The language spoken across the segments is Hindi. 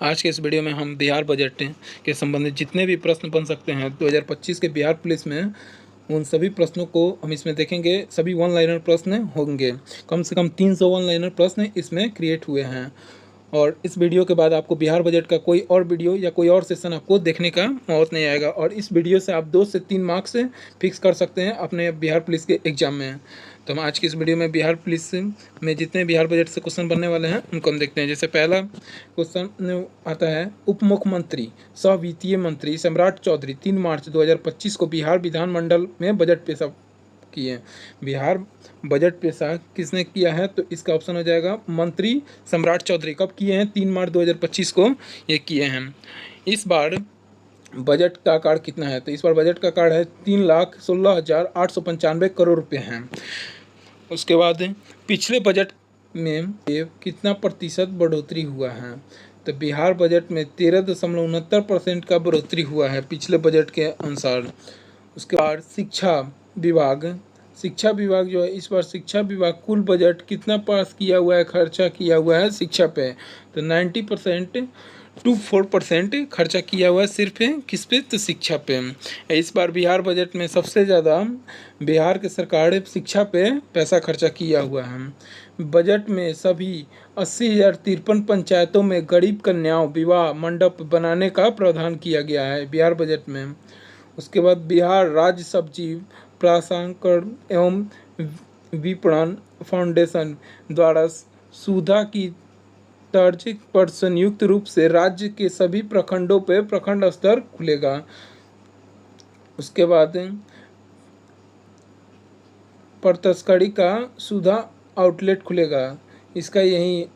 आज के इस वीडियो में हम बिहार बजट के संबंधित जितने भी प्रश्न बन सकते हैं 2025 के बिहार पुलिस में, उन सभी प्रश्नों को हम इसमें देखेंगे। सभी वन लाइनर प्रश्न होंगे। कम से कम 300 वन लाइनर प्रश्न इसमें क्रिएट हुए हैं। और इस वीडियो के बाद आपको बिहार बजट का कोई और वीडियो या कोई और सेशन आपको देखने का मौका नहीं आएगा। और इस वीडियो से आप 2 से 3 मार्क्स फिक्स कर सकते हैं अपने बिहार पुलिस के एग्ज़ाम में। तो हम आज की इस वीडियो में बिहार पुलिस में जितने बिहार बजट से क्वेश्चन बनने वाले हैं उनको हम देखते हैं। जैसे पहला क्वेश्चन आता है, उप मुख्यमंत्री सह वित्तीय मंत्री सम्राट चौधरी 3 मार्च 2025 को बिहार विधानमंडल में बजट पेश किए। बिहार बजट पेश किसने किया है? तो इसका ऑप्शन हो जाएगा मंत्री सम्राट चौधरी। कब किए हैं? 3 मार्च 2025 को ये किए हैं। इस बार बजट का आकार कितना है? तो इस बार बजट का आकार है 3,16,895 करोड़ रुपए हैं। उसके बाद पिछले बजट में कितना प्रतिशत बढ़ोतरी हुआ है? तो बिहार बजट में 13.69% का बढ़ोतरी हुआ है पिछले बजट के अनुसार। उसके बाद शिक्षा विभाग जो है, इस बार शिक्षा विभाग कुल बजट कितना पास किया हुआ है, खर्चा किया हुआ है शिक्षा पे? तो 90% to 4% खर्चा किया हुआ है सिर्फ किस पे? तो शिक्षा पे। इस बार बिहार बजट में सबसे ज़्यादा बिहार की सरकार शिक्षा पे पैसा खर्चा किया हुआ है। बजट में सभी 80,053 पंचायतों में गरीब कन्याओं विवाह मंडप बनाने का प्रावधान किया गया है बिहार बजट में। उसके बाद बिहार राज्य सब्जी प्रसंस्करण एवं विपणन फाउंडेशन द्वारा सुधा की तर्ज पर संयुक्त रूप से राज्य के सभी प्रखंडों पर प्रखंड स्तर खुलेगा। उसके बाद परतस्करी का सुधा आउटलेट खुलेगा। इसका यही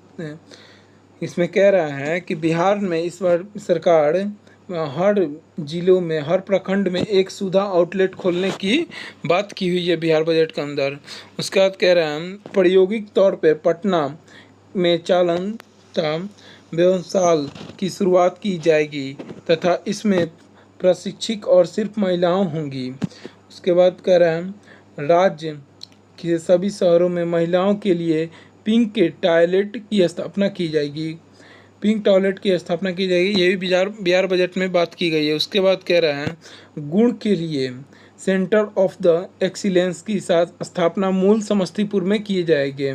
इसमें कह रहा है कि बिहार में इस बार सरकार हर जिलों में, हर प्रखंड में एक सुधा आउटलेट खोलने की बात की हुई है बिहार बजट के अंदर। उसके बाद कह रहे हैं प्रायोगिक तौर पे पटना में चालनता व्यवसाय की शुरुआत की जाएगी तथा इसमें प्रशिक्षक और सिर्फ महिलाओं होंगी। उसके बाद कह रहे हैं राज्य के सभी शहरों में महिलाओं के लिए पिंक टॉयलेट की स्थापना की जाएगी। पिंक टॉयलेट की स्थापना की जाएगी, ये भी बिहार बजट में बात की गई है। उसके बाद कह रहे हैं गुण के लिए सेंटर ऑफ द एक्सीलेंस की स्थापना मूल समस्तीपुर में किए जाएंगे।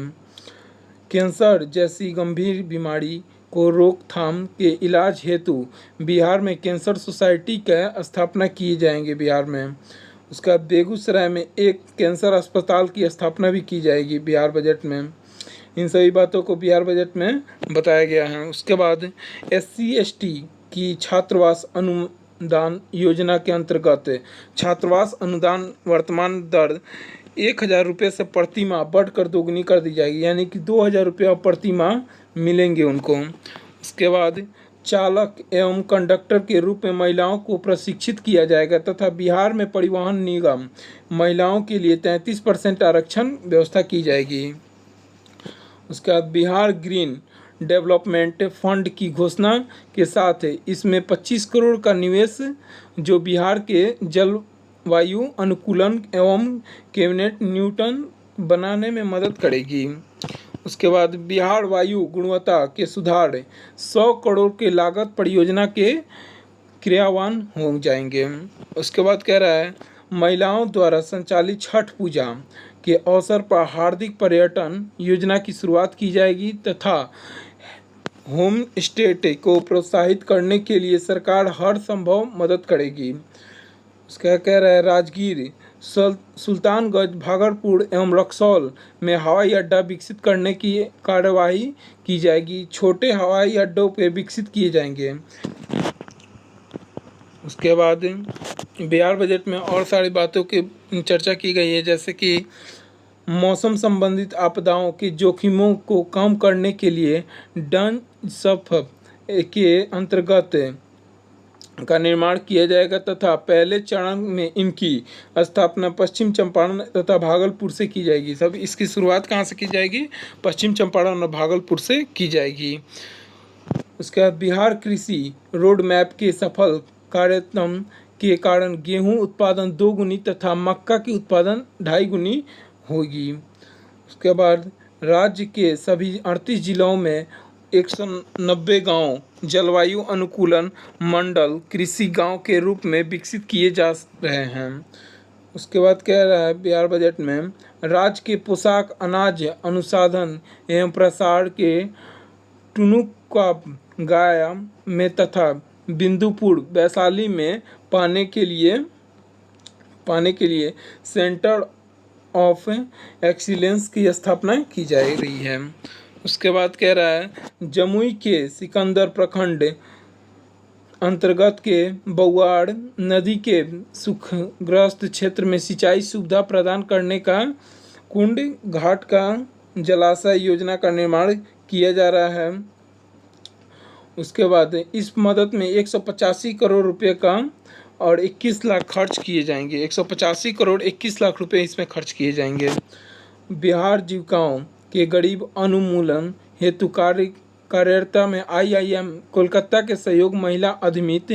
कैंसर जैसी गंभीर बीमारी को रोकथाम के इलाज हेतु बिहार में कैंसर सोसाइटी का स्थापना किए जाएंगे बिहार में। उसका बेगूसराय में एक कैंसर अस्पताल की स्थापना भी की जाएगी बिहार बजट में। इन सभी बातों को बिहार बजट में बताया गया है। उसके बाद SC/ST की छात्रावास अनुदान योजना के अंतर्गत छात्रावास अनुदान वर्तमान दर 1,000 रुपये से प्रति माह बढ़कर दोगुनी कर दी जाएगी, यानी कि 2,000 रुपये प्रति माह मिलेंगे उनको। उसके बाद चालक एवं कंडक्टर के रूप में महिलाओं को प्रशिक्षित किया जाएगा तथा बिहार में परिवहन निगम महिलाओं के लिए 33% आरक्षण व्यवस्था की जाएगी। उसके बाद बिहार ग्रीन डेवलपमेंट फंड की घोषणा के साथ इसमें 25 करोड़ का निवेश जो बिहार के जलवायु अनुकूलन एवं कैबिनेट न्यूटन बनाने में मदद करेगी। उसके बाद बिहार वायु गुणवत्ता के सुधार 100 करोड़ के लागत परियोजना के क्रियान्वयन हो जाएंगे। उसके बाद कह रहा है महिलाओं द्वारा संचालित छठ पूजा के अवसर पर हार्दिक पर्यटन योजना की शुरुआत की जाएगी तथा होम स्टे को प्रोत्साहित करने के लिए सरकार हर संभव मदद करेगी। उसका कह रहा है राजगीर सुल्तानगंज भागलपुर एवं रक्सौल में हवाई अड्डा विकसित करने की कार्यवाही की जाएगी। छोटे हवाई अड्डों पे विकसित किए जाएंगे। उसके बाद बिहार बजट में और सारी बातों की चर्चा की गई है, जैसे कि मौसम संबंधित आपदाओं के जोखिमों को कम करने के लिए DANSF के अंतर्गत का निर्माण किया जाएगा तथा पहले चरण में इनकी स्थापना पश्चिम चंपारण तथा भागलपुर से की जाएगी। सब इसकी शुरुआत कहाँ से की जाएगी? पश्चिम चंपारण और भागलपुर से की जाएगी। उसके बाद बिहार कृषि रोड मैप के सफल कार्यक्रम के कारण गेहूं उत्पादन 2 गुनी तथा मक्का की उत्पादन 2.5 गुनी होगी। उसके बाद राज्य के सभी 38 जिलों में 190 गांव जलवायु अनुकूलन मंडल कृषि गांव के रूप में विकसित किए जा रहे हैं। उसके बाद कह रहा है बिहार बजट में राज्य के पोशाक अनाज अनुसंधान एवं प्रसार के टुनुका गाया में तथा बिंदुपुर वैशाली में पाने के लिए सेंटर ऑफ एक्सीलेंस की स्थापना की जा रही है। उसके बाद कह रहा है जमुई के सिकंदर प्रखंड अंतर्गत के बौआड़ नदी के सूखाग्रस्त क्षेत्र में सिंचाई सुविधा प्रदान करने का कुंड घाट का जलाशय योजना का निर्माण किया जा रहा है। उसके बाद इस मदद में 185 करोड़ रुपए का और 21 लाख खर्च किए जाएंगे। 185 करोड़ 21 लाख रुपए इसमें खर्च किए जाएंगे। बिहार जीविकाओं के गरीब उन्मूलन हेतु कार्यरता में IIM कोलकाता के सहयोग महिला अधिमित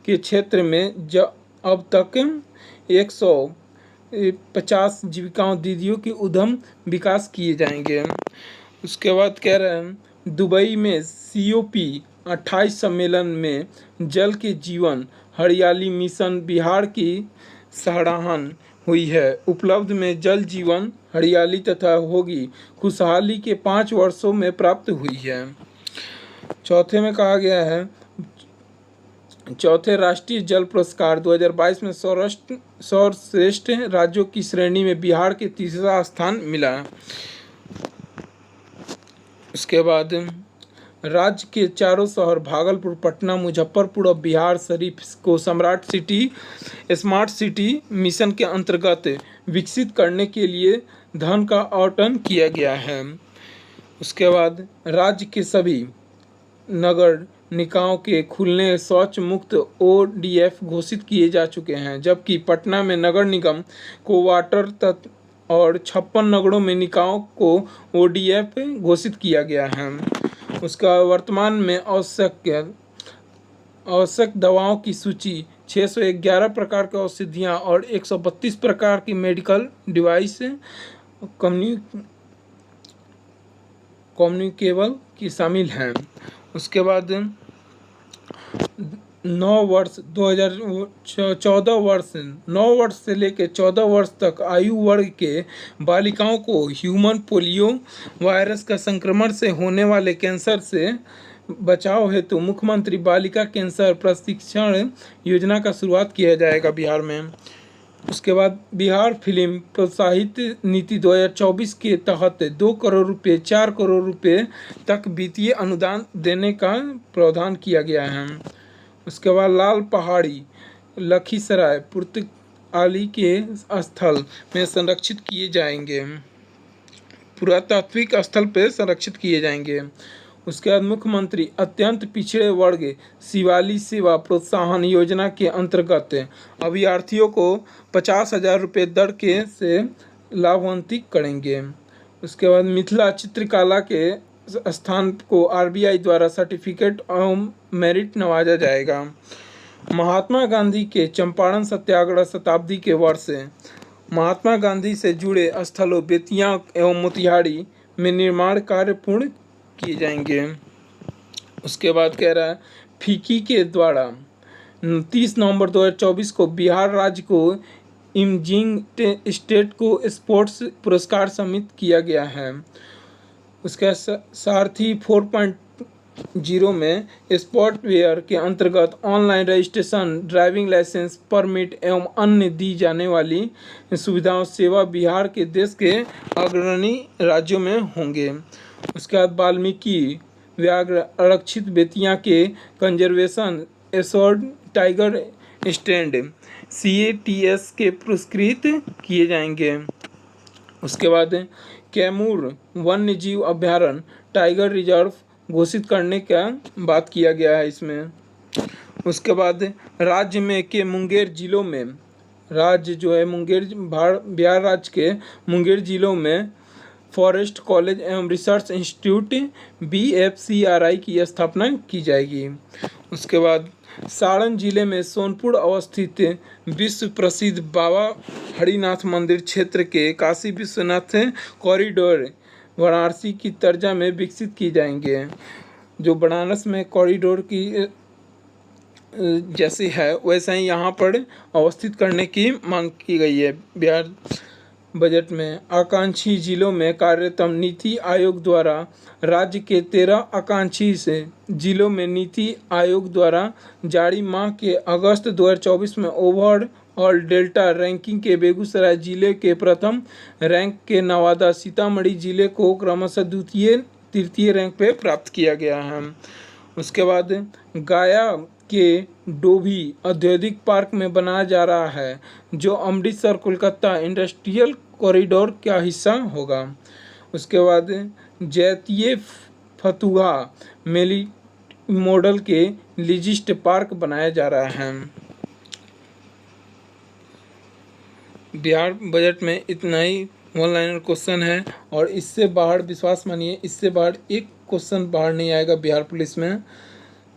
के क्षेत्र में अब तक 150 जीविकाओं दीदियों की उद्यम विकास किए जाएंगे। उसके बाद कह रहे हैं दुबई में COP 28 सम्मेलन में जल के जीवन हरियाली मिशन बिहार की सराहना हुई है। उपलब्ध में जल जीवन हरियाली तथा होगी खुशहाली के 5 वर्षों में प्राप्त हुई है। चौथे में कहा गया है चौथे राष्ट्रीय जल पुरस्कार 2022 में सर्वश्रेष्ठ राज्यों की श्रेणी में बिहार के तीसरा स्थान मिला। उसके बाद राज्य के चारों शहर भागलपुर, पटना, मुजफ्फरपुर और बिहार शरीफ को स्मार्ट सिटी मिशन के अंतर्गत विकसित करने के लिए धन का आवंटन किया गया है। उसके बाद राज्य के सभी नगर निकायों के खुलने शौच मुक्त ODF घोषित किए जा चुके हैं, जबकि पटना में नगर निगम को वाटर तत्व और 56 नगरों में निकायों को ODF घोषित किया गया है। उसका वर्तमान में आवश्यक दवाओं की सूची 611 प्रकार की औषधियाँ और 132 प्रकार की मेडिकल डिवाइस कम्युनिकेबल की शामिल हैं। उसके बाद 9 वर्ष से लेकर 14 वर्ष तक आयु वर्ग के बालिकाओं को ह्यूमन पोलियो वायरस का संक्रमण से होने वाले कैंसर से बचाव हेतु मुख्यमंत्री बालिका कैंसर प्रशिक्षण योजना का शुरुआत किया जाएगा बिहार में। उसके बाद बिहार फिल्म प्रोत्साहित नीति 2024 के तहत 2 करोड़ रुपये 4 करोड़ रुपये तक वित्तीय अनुदान देने का प्रावधान किया गया है। उसके बाद लाल पहाड़ी लखीसराय पुर्तगाली के स्थल में संरक्षित किए जाएंगे, पुरातात्विक स्थल पर संरक्षित किए जाएंगे। उसके बाद मुख्यमंत्री अत्यंत पिछड़े वर्ग शिवाली सेवा प्रोत्साहन योजना के अंतर्गत अभ्यर्थियों को 50,000 रुपये दर के से लाभान्वित करेंगे। उसके बाद मिथिला चित्रकला के स्थान को RBI द्वारा सर्टिफिकेट एवं मेरिट नवाजा जाएगा। महात्मा गांधी के चंपारण सत्याग्रह शताब्दी के वर्ष महात्मा गांधी से जुड़े स्थलों बेतिया एवं मोतिहारी में निर्माण कार्य पूर्ण किए जाएंगे। उसके बाद कह रहा है फिक्की के द्वारा 30 नवंबर 2024 को बिहार राज्य को इमजिंग स्टेट को स्पोर्ट्स पुरस्कार सम्मिलित किया गया है। उसके सारथी 4.0 में स्पोर्ट वेयर के अंतर्गत online registration, driving licence, permit एवं अन्य दी जाने वाली सुविधाओं सेवा बिहार के देश के अग्रणी राज्यों में होंगे। उसके बाद वाल्मीकि व्याघ्र आरक्षित बेतिया के कंजर्वेशन एसोर्ड टाइगर स्टैंड CATS के पुरस्कृत किए जाएंगे। उसके बाद कैमूर वन्य जीव अभ्यारण्य टाइगर रिजर्व घोषित करने का बात किया गया है इसमें। उसके बाद राज्य में के मुंगेर जिलों में बिहार राज्य के मुंगेर जिलों में फॉरेस्ट कॉलेज एवं रिसर्च इंस्टीट्यूट BFCRI की स्थापना की जाएगी। उसके बाद सारण जिले में सोनपुर अवस्थित विश्व प्रसिद्ध बाबा हरिनाथ मंदिर क्षेत्र के काशी विश्वनाथ कॉरिडोर वाराणसी की तर्जा में विकसित की जाएंगे, जो बनारस में कॉरिडोर की जैसी है वैसा ही यहाँ पर अवस्थित करने की मांग की गई है। बिहार बजट में आकांक्षी जिलों में कार्यक्रम नीति आयोग द्वारा राज्य के 13 आकांक्षी से जिलों में नीति आयोग द्वारा जारी माह के अगस्त 2024 में ओवर और डेल्टा रैंकिंग के बेगूसराय जिले के प्रथम रैंक के नवादा सीतामढ़ी जिले को क्रमशः द्वितीय तृतीय रैंक पे प्राप्त किया गया है। उसके बाद गया के डोभी औद्योगिक पार्क में बनाया जा रहा है जो अमृतसर कोलकाता इंडस्ट्रियल कॉरिडोर का हिस्सा होगा। उसके बाद जैतीय फतुहा मेली मॉडल के लिजिस्ट पार्क बनाया जा रहा है। बिहार बजट में इतना ही वन लाइनर क्वेश्चन है और इससे बाहर विश्वास मानिए इससे बाहर एक क्वेश्चन बाहर नहीं आएगा बिहार पुलिस में।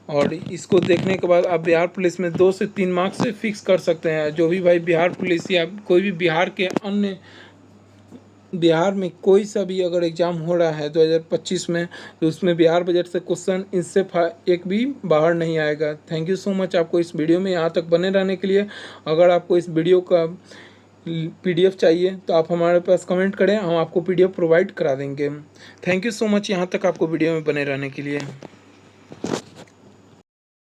और इसको देखने के बाद आप बिहार पुलिस में 2 से 3 मार्क्स से फिक्स कर सकते हैं। जो भी भाई बिहार पुलिस या कोई भी बिहार के अन्य बिहार में कोई सा भी अगर एग्ज़ाम हो रहा है 2025 में तो उसमें बिहार बजट से क्वेश्चन इससे एक भी बाहर नहीं आएगा। थैंक यू सो मच आपको इस वीडियो में यहाँ तक बने रहने के लिए। अगर आपको इस वीडियो का PDF चाहिए तो आप हमारे पास कमेंट करें, हम आपको PDF प्रोवाइड करा देंगे। थैंक यू सो मच यहाँ तक आपको वीडियो में बने रहने के लिए।